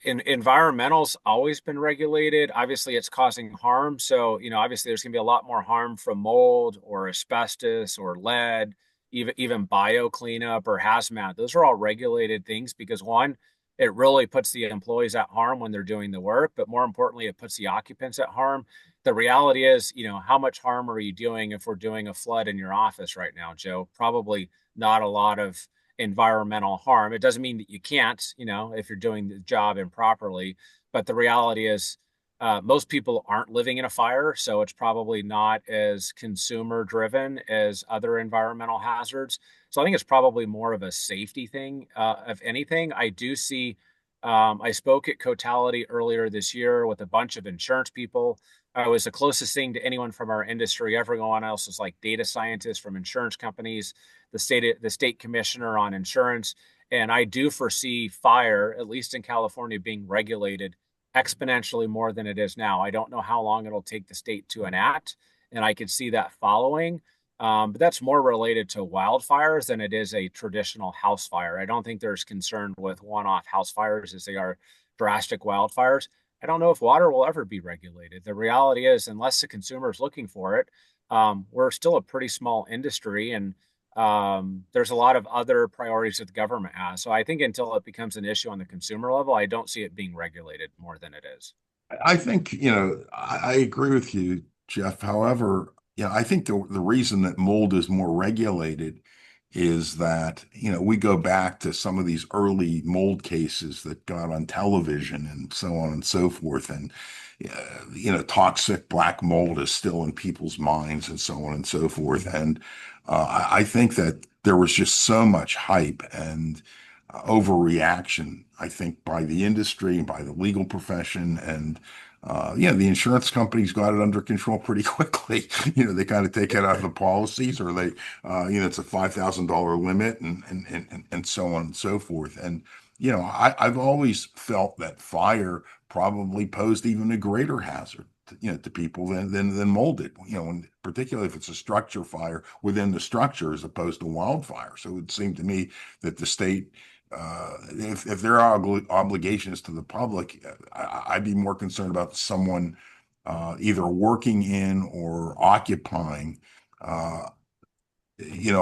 environmental's always been regulated. Obviously, it's causing harm. So, obviously there's going to be a lot more harm from mold or asbestos or lead, even bio cleanup or hazmat. Those are all regulated things because one, it really puts the employees at harm when they're doing the work, but more importantly, it puts the occupants at harm. The reality is, how much harm are you doing if we're doing a flood in your office right now, Joe? Probably not a lot of environmental harm. It doesn't mean that you can't, if you're doing the job improperly. But the reality is, most people aren't living in a fire, so it's probably not as consumer driven as other environmental hazards. So I think it's probably more of a safety thing, of anything. I do see. I spoke at Cotality earlier this year with a bunch of insurance people. I was the closest thing to anyone from our industry. Everyone else was like data scientists from insurance companies, the state commissioner on insurance. And I do foresee fire, at least in California, being regulated exponentially more than it is now. I don't know how long it'll take the state to enact, and I could see that following. But that's more related to wildfires than it is a traditional house fire. I don't think there's concern with one-off house fires as they are drastic wildfires. I don't know if water will ever be regulated. The reality is, unless the consumer is looking for it, we're still a pretty small industry, and there's a lot of other priorities that the government has. So I think until it becomes an issue on the consumer level, I don't see it being regulated more than it is. I think, I agree with you, Jeff. However, I think the reason that mold is more regulated is that, we go back to some of these early mold cases that got on television and so on and so forth. And, toxic black mold is still in people's minds and so on and so forth. And I think that there was just so much hype and overreaction, I think, by the industry, by the legal profession, and the insurance companies got it under control pretty quickly. They kind of take it out of the policies, or they, it's a $5,000 limit, and so on and so forth. And I've always felt that fire probably posed even a greater hazard, to people than molded. Particularly if it's a structure fire within the structure as opposed to wildfire. So it would seem to me that the state, if there are obligations to the public, I'd be more concerned about someone either working in or occupying, a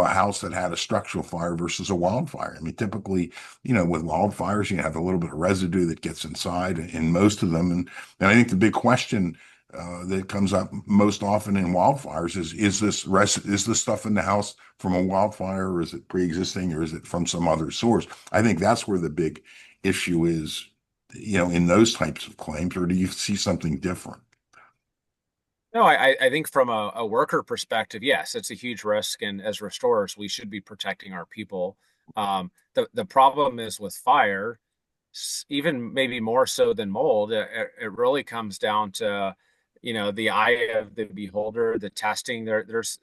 house that had a structural fire versus a wildfire. I mean, typically, with wildfires, you have a little bit of residue that gets inside in most of them. And I think the big question that comes up most often in wildfires is this stuff in the house from a wildfire, or is it pre-existing, or is it from some other source? I think that's where the big issue is, in those types of claims. Or do you see something different? No, I think from a worker perspective, yes, it's a huge risk. And as restorers, we should be protecting our people. The problem is with fire, even maybe more so than mold, it really comes down to, the eye of the beholder, the testing. There's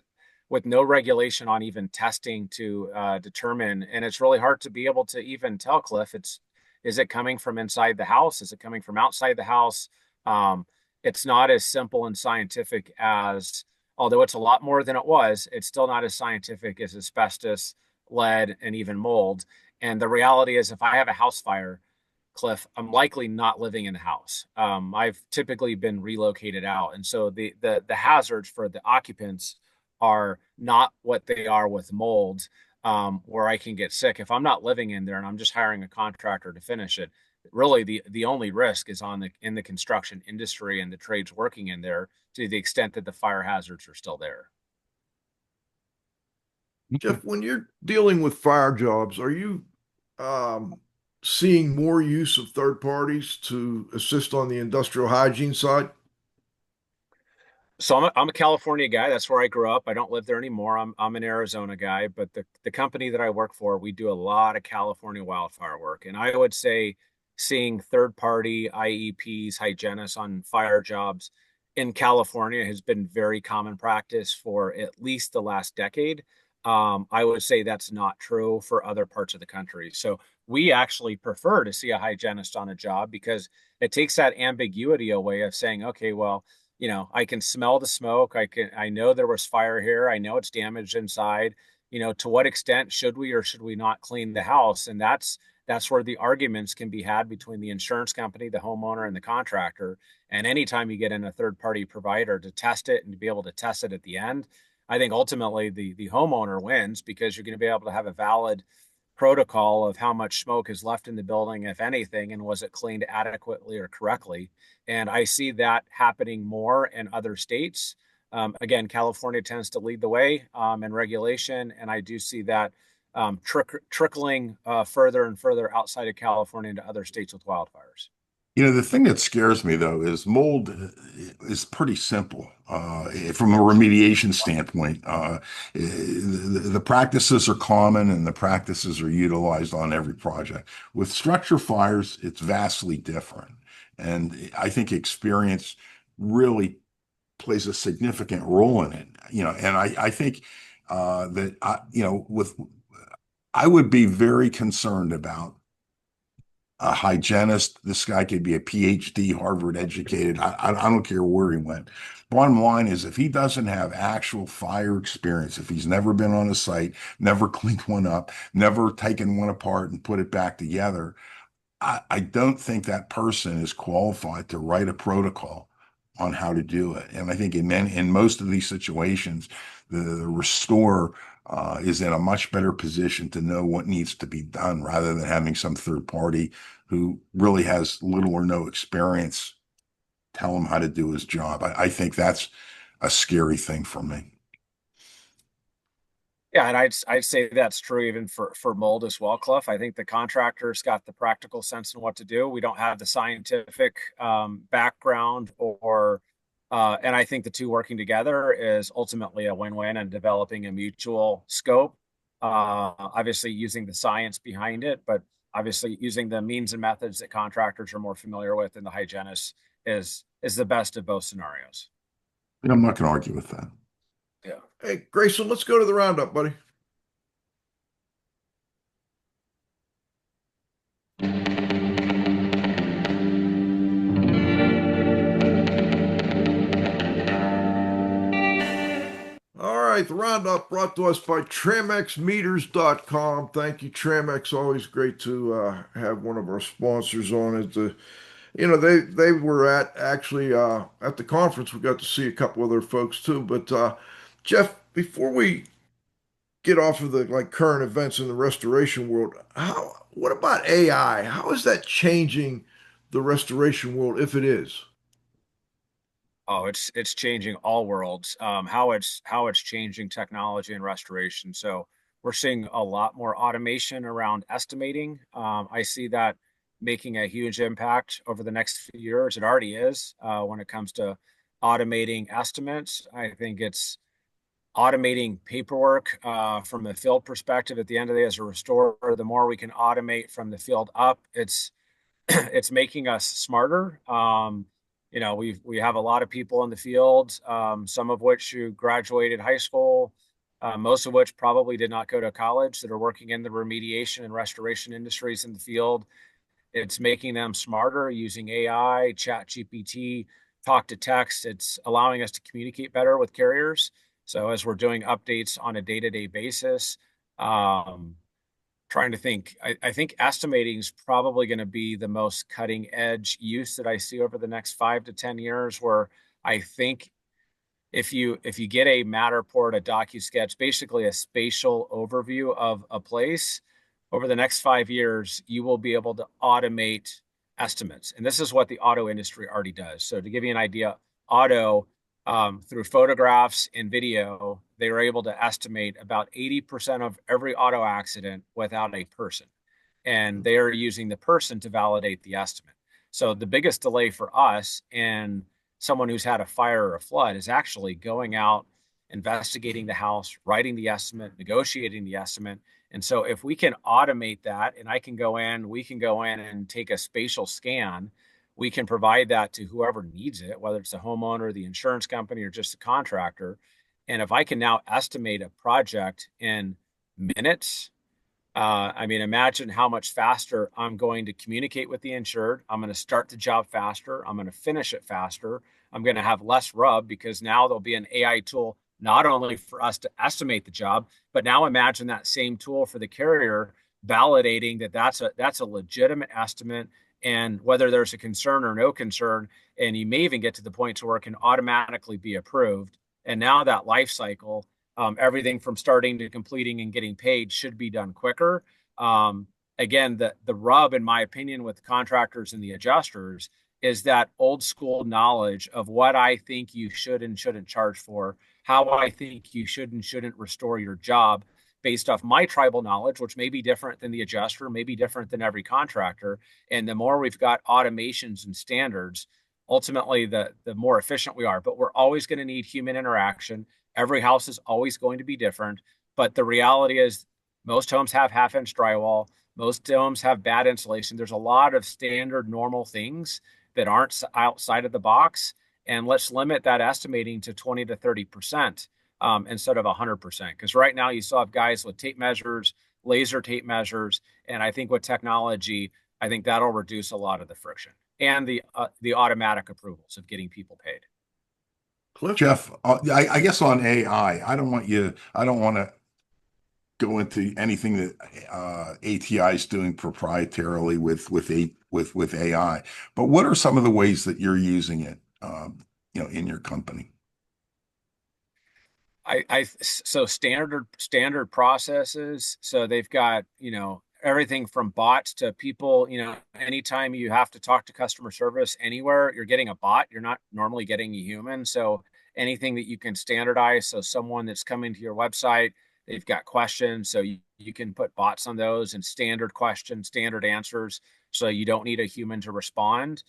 with no regulation on even testing to determine, and it's really hard to be able to even tell, Cliff. Is it coming from inside the house? Is it coming from outside the house? It's not as simple and scientific as, although it's a lot more than it was, it's still not as scientific as asbestos, lead, and even mold. And the reality is, if I have a house fire, Cliff, I'm likely not living in the house. I've typically been relocated out. And so the hazards for the occupants are not what they are with mold, where I can get sick. If I'm not living in there and I'm just hiring a contractor to finish it, really the only risk is in the construction industry and the trades working in there, to the extent that the fire hazards are still there. Jeff, when you're dealing with fire jobs, are you seeing more use of third parties to assist on the industrial hygiene side? So I'm a California guy. That's where I grew up. I don't live there anymore. I'm an Arizona guy, but the company that I work for, we do a lot of California wildfire work. And I would say seeing third party IEPs, hygienists on fire jobs in California has been very common practice for at least the last decade. I would say that's not true for other parts of the country. So we actually prefer to see a hygienist on a job because it takes that ambiguity away of saying, okay, well, I can smell the smoke. I know there was fire here. I know it's damaged inside. To what extent should we or should we not clean the house? And that's where the arguments can be had between the insurance company, the homeowner, and the contractor. And anytime you get in a third party provider to test it and to be able to test it at the end, I think ultimately the homeowner wins because you're going to be able to have a valid protocol of how much smoke is left in the building, if anything, and was it cleaned adequately or correctly. And I see that happening more in other states. Again, California tends to lead the way in regulation, and I do see that trickling further and further outside of California into other states with wildfires. The thing that scares me though is mold is pretty simple from a remediation standpoint. The practices are common and the practices are utilized on every project. With structure fires, it's vastly different. And I think experience really plays a significant role in it. And I think that I would be very concerned about a hygienist. This guy could be a PhD, Harvard educated. I don't care where he went. Bottom line is, if he doesn't have actual fire experience, if he's never been on a site, never cleaned one up, never taken one apart and put it back together, I don't think that person is qualified to write a protocol on how to do it. And I think in most of these situations, the restorer is in a much better position to know what needs to be done rather than having some third party who really has little or no experience tell him how to do his job. I think that's a scary thing for me. Yeah, and I'd say that's true even for mold as well, Cliff. I think the contractor's got the practical sense in what to do. We don't have the scientific background and I think the two working together is ultimately a win-win and developing a mutual scope. Obviously using the science behind it, but obviously using the means and methods that contractors are more familiar with, and the hygienist is the best of both scenarios. And I'm not going to argue with that. Yeah. Hey, Grayson, let's go to the roundup, buddy. All right, the roundup brought to us by TramXmeters.com. Thank you, Tramex. Always great to have one of our sponsors on it. They were at the conference. We got to see a couple other folks too. But Jeff, before we get off of the current events in the restoration world, what about AI? How is that changing the restoration world, if it is? Oh, it's changing all worlds. How it's changing technology and restoration. So we're seeing a lot more automation around estimating. I see that making a huge impact over the next few years. It already is when it comes to automating estimates. I think it's automating paperwork from a field perspective. At the end of the day, as a restorer, the more we can automate from the field up, it's making us smarter. We have a lot of people in the field, some of which who graduated high school, most of which probably did not go to college, that are working in the remediation and restoration industries in the field. It's making them smarter using AI, Chat GPT, talk to text. It's allowing us to communicate better with carriers. So as we're doing updates on a day-to-day basis, trying to think. I think estimating is probably going to be the most cutting edge use that I see over the next 5 to 10 years, where I think if you get a Matterport, a DocuSketch, basically a spatial overview of a place, over the next 5 years, you will be able to automate estimates. And this is what the auto industry already does. So to give you an idea, auto, through photographs and video, they were able to estimate about 80% of every auto accident without a person. and they are using the person to validate the estimate. So the biggest delay for us and someone who's had a fire or a flood is actually going out, investigating the house, writing the estimate, negotiating the estimate. And so if we can automate that, and we can go in and take a spatial scan, we can provide that to whoever needs it, whether it's the homeowner, the insurance company, or just the contractor. And if I can now estimate a project in minutes, I mean, imagine how much faster I'm going to communicate with the insured. I'm going to start the job faster. I'm going to finish it faster. I'm going to have less rub because now there'll be an AI tool not only for us to estimate the job, but now imagine that same tool for the carrier validating that that's a legitimate estimate, and whether there's a concern or no concern, and you may even get to the point to where it can automatically be approved. And now that life cycle, everything from starting to completing and getting paid should be done quicker. Again, the rub, in my opinion, with contractors and the adjusters is that old school knowledge of what I think you should and shouldn't charge for, how I think you should and shouldn't restore your job based off my tribal knowledge, which may be different than the adjuster, may be different than every contractor. And the more we've got automations and standards, ultimately the more efficient we are. But we're always going to need human interaction. Every house is always going to be different. But the reality is most homes have half-inch drywall. Most homes have bad insulation. There's a lot of standard normal things that aren't outside of the box. And let's limit that estimating to 20 to 30% instead of 100%. Because right now you still have guys with tape measures, laser tape measures. And I think with technology, I think that'll reduce a lot of the friction and the automatic approvals of getting people paid. Cliff? Jeff, I guess on AI, I don't want to go into anything that ATI is doing proprietarily with AI. But what are some of the ways that you're using it, in your company? So standard processes. So they've got, everything from bots to people, anytime you have to talk to customer service anywhere, you're getting a bot. You're not normally getting a human. So anything that you can standardize. So someone that's coming to your website, they've got questions. So you can put bots on those and standard questions, standard answers. So you don't need a human to respond.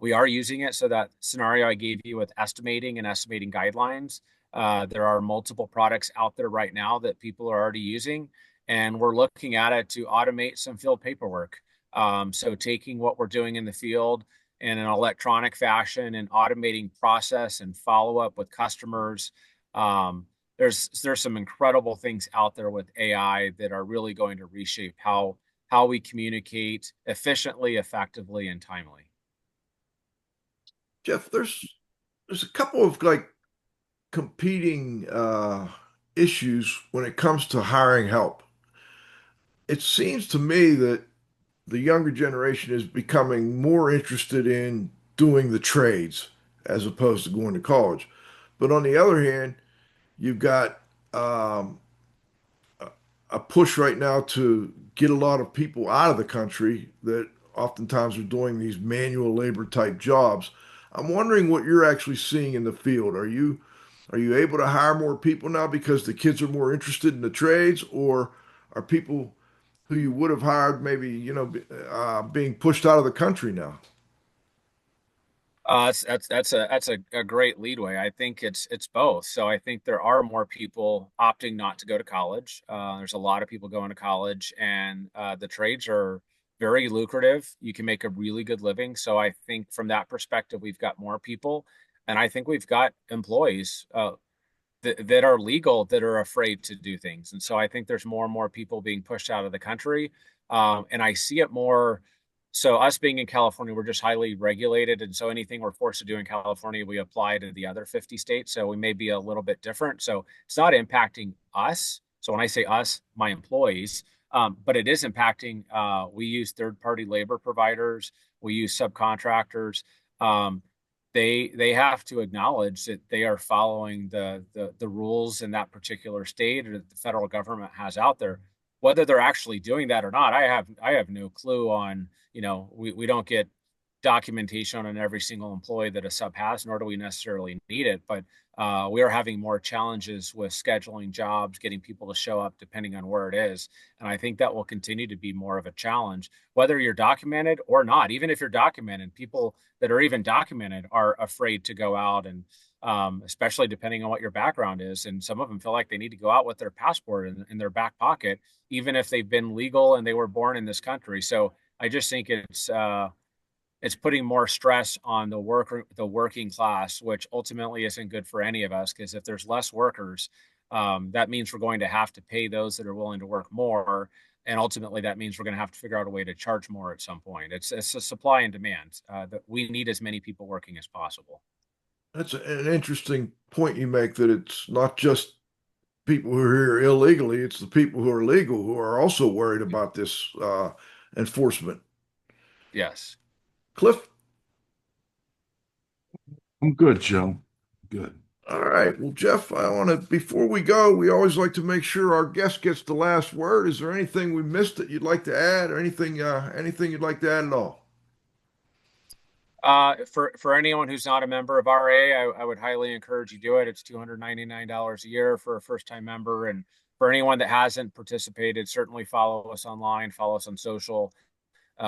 We are using it. So that scenario I gave you with estimating and estimating guidelines, there are multiple products out there right now that people are already using, and we're looking at it to automate some field paperwork. So taking what we're doing in the field in an electronic fashion and automating process and follow up with customers. There's some incredible things out there with AI that are really going to reshape how we communicate efficiently, effectively, and timely. Jeff, there's a couple of competing issues when it comes to hiring help. It seems to me that the younger generation is becoming more interested in doing the trades as opposed to going to college. But on the other hand, you've got um, a push right now to get a lot of people out of the country that oftentimes are doing these manual labor type jobs. I'm wondering what you're actually seeing in the field. Are you able to hire more people now because the kids are more interested in the trades, or are people who you would have hired maybe, being pushed out of the country now? That's a great leadway. I think it's both. So I think there are more people opting not to go to college. There's a lot of people going to college, and the trades are very lucrative. You can make a really good living. So I think from that perspective, we've got more people, and I think we've got employees that are legal that are afraid to do things. And so I think there's more and more people being pushed out of the country. And I see it more. So us being in California, we're just highly regulated. And so anything we're forced to do in California, we apply to the other 50 states. So we may be a little bit different. So it's not impacting us. So when I say us, my employees, but it is impacting, we use third-party labor providers. We use subcontractors. They have to acknowledge that they are following the rules in that particular state or that the federal government has out there. Whether they're actually doing that or not, I have no clue on. We don't get documentation on every single employee that a sub has, nor do we necessarily need it. But we are having more challenges with scheduling jobs, getting people to show up depending on where it is. And I think that will continue to be more of a challenge, whether you're documented or not. Even if you're documented, people that are even documented are afraid to go out, and especially depending on what your background is. And some of them feel like they need to go out with their passport in their back pocket, even if they've been legal and they were born in this country. So I just think it's putting more stress on the working class, which ultimately isn't good for any of us. Because if there's less workers, that means we're going to have to pay those that are willing to work more, and ultimately that means we're going to have to figure out a way to charge more at some point. It's a supply and demand that we need as many people working as possible. That's an interesting point you make, that it's not just people who are here illegally, it's the people who are legal who are also worried about this enforcement. Yes. Cliff? I'm good, Joe. Good. All right. Well, Jeff, I want to, before we go, we always like to make sure our guest gets the last word. Is there anything we missed that you'd like to add, or anything you'd like to add at all? For anyone who's not a member of RIA, I would highly encourage you do it. It's $299 a year for a first-time member. And for anyone that hasn't participated, certainly follow us online, follow us on social.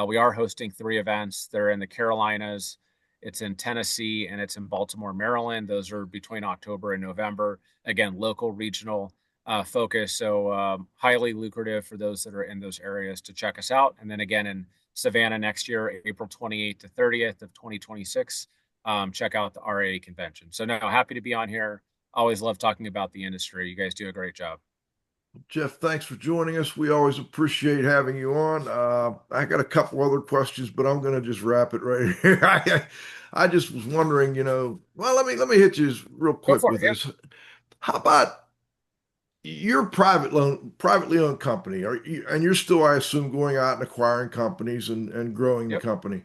We are hosting 3 events. They're in the Carolinas, it's in Tennessee, and it's in Baltimore, Maryland. Those are between October and November. Again, local, regional focus. So highly lucrative for those that are in those areas to check us out. And then again, in Savannah next year, April 28th to 30th of 2026, check out the RIA convention. So no, happy to be on here. Always love talking about the industry. You guys do a great job. Jeff, thanks for joining us. We always appreciate having you on. I got a couple other questions, but I'm going to just wrap it right here. I just was wondering, well, let me hit you real quick with Yeah. this. How about your privately owned company, and you're still, I assume, going out and acquiring companies and growing the Yep. company.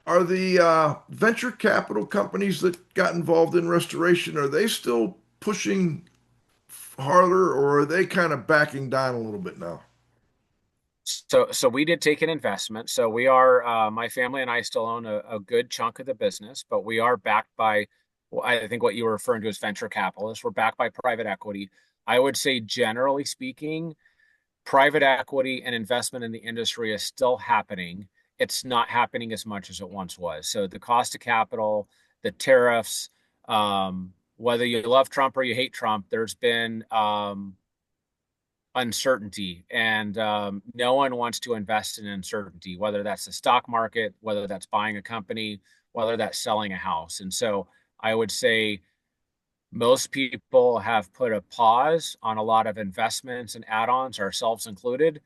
Are the venture capital companies that got involved in restoration, are they still pushing harder, or are they kind of backing down a little bit now? So we did take an investment. So we are, my family and I still own a good chunk of the business, but we are backed by, well, I think what you were referring to as venture capitalists. We're backed by private equity. I would say, generally speaking, private equity and investment in the industry is still happening. It's not happening as much as it once was. So the cost of capital, the tariffs, whether you love Trump or you hate Trump, there's been uncertainty, and no one wants to invest in uncertainty, whether that's the stock market, whether that's buying a company, whether that's selling a house. And so I would say most people have put a pause on a lot of investments and add-ons, ourselves included,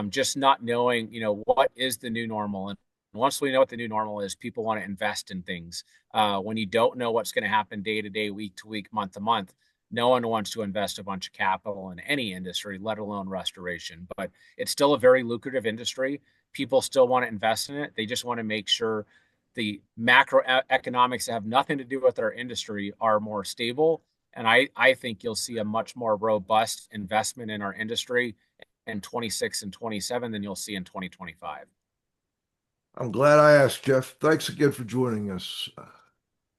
just not knowing, what is the new normal. And once we know what the new normal is, people want to invest in things. When you don't know what's going to happen day to day, week to week, month to month, no one wants to invest a bunch of capital in any industry, let alone restoration. But it's still a very lucrative industry. People still want to invest in it. They just want to make sure the macroeconomics that have nothing to do with our industry are more stable. And I think you'll see a much more robust investment in our industry in 26 and 27 than you'll see in 2025. I'm glad I asked, Jeff. Thanks again for joining us.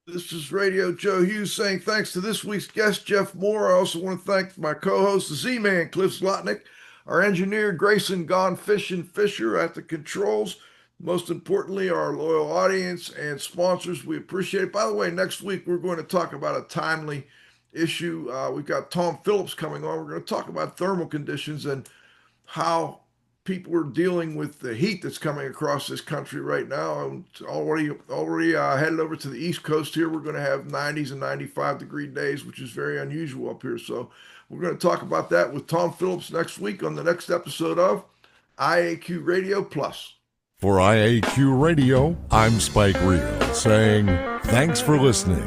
This is Radio Joe Hughes saying thanks to this week's guest, Jeff Moore. I also want to thank my co-host, the Z-Man, Cliff Zlotnick, our engineer, Grayson Gone Fishing Fisher at the controls. Most importantly, our loyal audience and sponsors. We appreciate it. By the way, next week we're going to talk about a timely issue. We've got Tom Phillips coming on. We're going to talk about thermal conditions and how people are dealing with the heat that's coming across this country right now. I'm already headed over to the East Coast here. We're going to have 90s and 95-degree days, which is very unusual up here. So we're going to talk about that with Tom Phillips next week on the next episode of IAQ Radio Plus. For IAQ Radio, I'm Spike Reel saying thanks for listening.